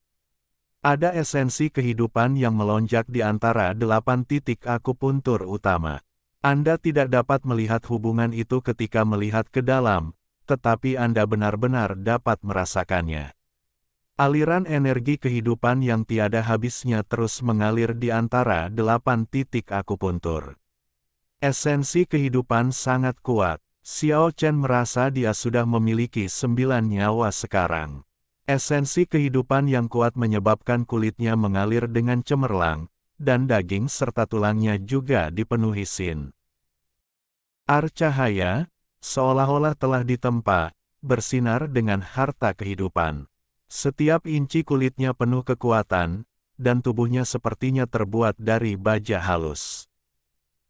Ada esensi kehidupan yang melonjak di antara 8 titik akupuntur utama. Anda tidak dapat melihat hubungan itu ketika melihat ke dalam, tetapi Anda benar-benar dapat merasakannya. Aliran energi kehidupan yang tiada habisnya terus mengalir di antara 8 titik akupuntur. Esensi kehidupan sangat kuat. Xiao Chen merasa dia sudah memiliki 9 nyawa sekarang. Esensi kehidupan yang kuat menyebabkan kulitnya mengalir dengan cemerlang, dan daging serta tulangnya juga dipenuhi sin. Cahaya, seolah-olah telah ditempa, bersinar dengan harta kehidupan. Setiap inci kulitnya penuh kekuatan, dan tubuhnya sepertinya terbuat dari baja halus.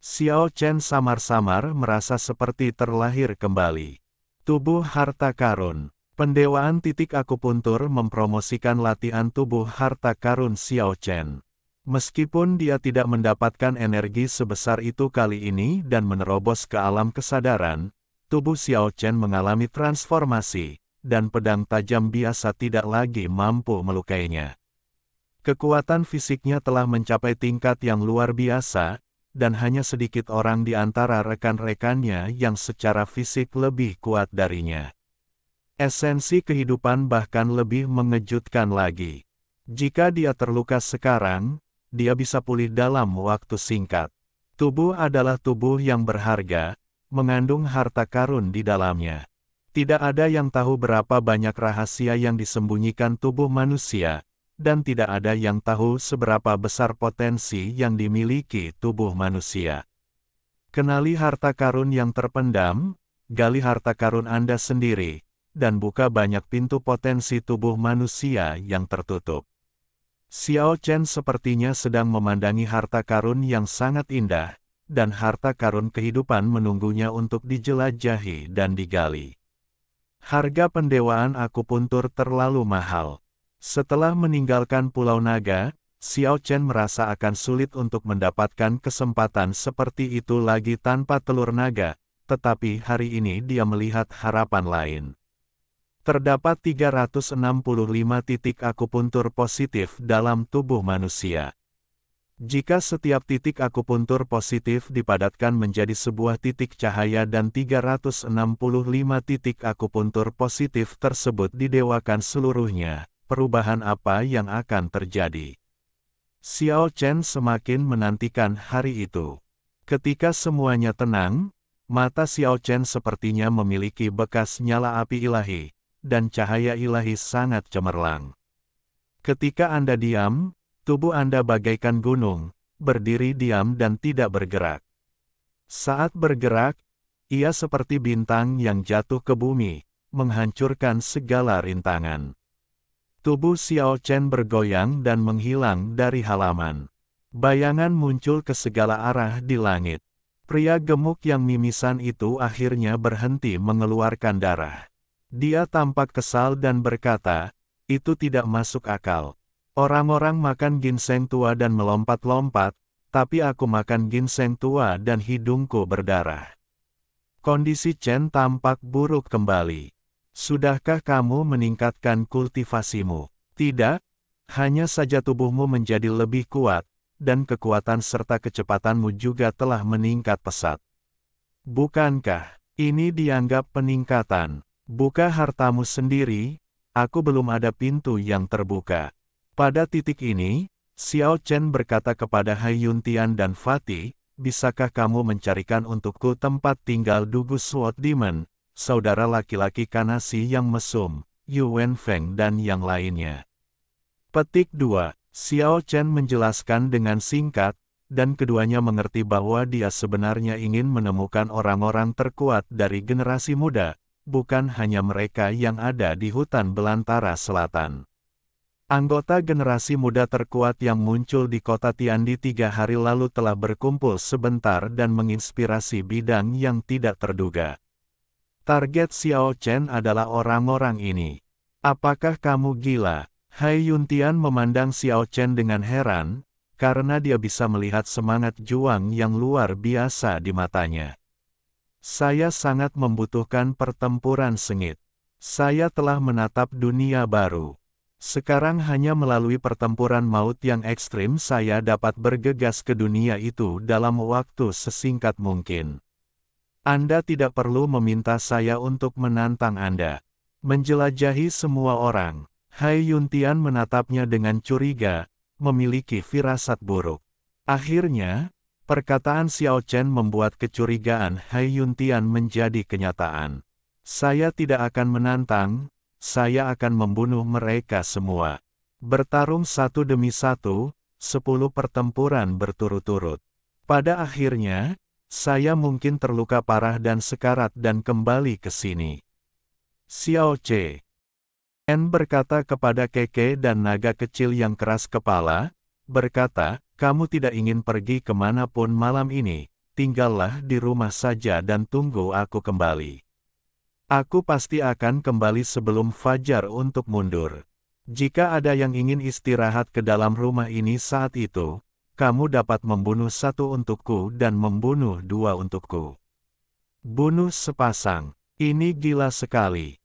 Xiao Chen samar-samar merasa seperti terlahir kembali. Tubuh harta karun. Pendewaan titik akupuntur mempromosikan latihan tubuh harta karun Xiao Chen. Meskipun dia tidak mendapatkan energi sebesar itu kali ini dan menerobos ke alam kesadaran, tubuh Xiao Chen mengalami transformasi, dan pedang tajam biasa tidak lagi mampu melukainya. Kekuatan fisiknya telah mencapai tingkat yang luar biasa, dan hanya sedikit orang di antara rekan-rekannya yang secara fisik lebih kuat darinya. Esensi kehidupan bahkan lebih mengejutkan lagi. Jika dia terluka sekarang, dia bisa pulih dalam waktu singkat. Tubuh adalah tubuh yang berharga, mengandung harta karun di dalamnya. Tidak ada yang tahu berapa banyak rahasia yang disembunyikan tubuh manusia, dan tidak ada yang tahu seberapa besar potensi yang dimiliki tubuh manusia. Kenali harta karun yang terpendam, gali harta karun Anda sendiri, dan buka banyak pintu potensi tubuh manusia yang tertutup. Xiao Chen sepertinya sedang memandangi harta karun yang sangat indah, dan harta karun kehidupan menunggunya untuk dijelajahi dan digali. Harga pendewaan akupuntur terlalu mahal. Setelah meninggalkan Pulau Naga, Xiao Chen merasa akan sulit untuk mendapatkan kesempatan seperti itu lagi tanpa telur naga, tetapi hari ini dia melihat harapan lain. Terdapat 365 titik akupuntur positif dalam tubuh manusia. Jika setiap titik akupuntur positif dipadatkan menjadi sebuah titik cahaya dan 365 titik akupuntur positif tersebut didewakan seluruhnya, perubahan apa yang akan terjadi? Xiao Chen semakin menantikan hari itu. Ketika semuanya tenang, mata Xiao Chen sepertinya memiliki bekas nyala api ilahi, dan cahaya ilahi sangat cemerlang. Ketika Anda diam, tubuh Anda bagaikan gunung, berdiri diam dan tidak bergerak. Saat bergerak, ia seperti bintang yang jatuh ke bumi, menghancurkan segala rintangan. Tubuh Xiao Chen bergoyang dan menghilang dari halaman. Bayangan muncul ke segala arah di langit. Pria gemuk yang mimisan itu akhirnya berhenti mengeluarkan darah. Dia tampak kesal dan berkata, "Itu tidak masuk akal. Orang-orang makan ginseng tua dan melompat-lompat, tapi aku makan ginseng tua dan hidungku berdarah." Kondisi Chen tampak buruk kembali. "Sudahkah kamu meningkatkan kultivasimu?" "Tidak, hanya saja tubuhmu menjadi lebih kuat, dan kekuatan serta kecepatanmu juga telah meningkat pesat." "Bukankah ini dianggap peningkatan? Buka hartamu sendiri, aku belum ada pintu yang terbuka." Pada titik ini, Xiao Chen berkata kepada Hai Yuntian dan Fatih, "Bisakah kamu mencarikan untukku tempat tinggal Dugus Sword Demon, saudara laki-laki Kanasi yang mesum, Yu Wenfeng dan yang lainnya?" Petik 2. Xiao Chen menjelaskan dengan singkat, dan keduanya mengerti bahwa dia sebenarnya ingin menemukan orang-orang terkuat dari generasi muda, bukan hanya mereka yang ada di hutan belantara selatan. Anggota generasi muda terkuat yang muncul di kota Tiandi 3 hari lalu telah berkumpul sebentar dan menginspirasi bidang yang tidak terduga. Target Xiao Chen adalah orang-orang ini. "Apakah kamu gila?" Hai Yuntian memandang Xiao Chen dengan heran, karena dia bisa melihat semangat juang yang luar biasa di matanya. Saya sangat membutuhkan pertempuran sengit. Saya telah menatap dunia baru. Sekarang hanya melalui pertempuran maut yang ekstrim saya dapat bergegas ke dunia itu dalam waktu sesingkat mungkin. Anda tidak perlu meminta saya untuk menantang Anda. Menjelajahi semua orang. Hai Yuntian menatapnya dengan curiga, memiliki firasat buruk. Akhirnya, perkataan Xiao Chen membuat kecurigaan Hai Yuntian menjadi kenyataan. Saya tidak akan menantang, saya akan membunuh mereka semua. Bertarung satu demi satu, 10 pertempuran berturut-turut. Pada akhirnya, saya mungkin terluka parah dan sekarat dan kembali ke sini. Xiao Che En berkata kepada Keke dan naga kecil yang keras kepala, berkata, kamu tidak ingin pergi kemanapun malam ini, tinggallah di rumah saja dan tunggu aku kembali. Aku pasti akan kembali sebelum fajar untuk mundur. Jika ada yang ingin istirahat ke dalam rumah ini saat itu, kamu dapat membunuh satu untukku dan membunuh dua untukku. Bunuh sepasang, ini gila sekali.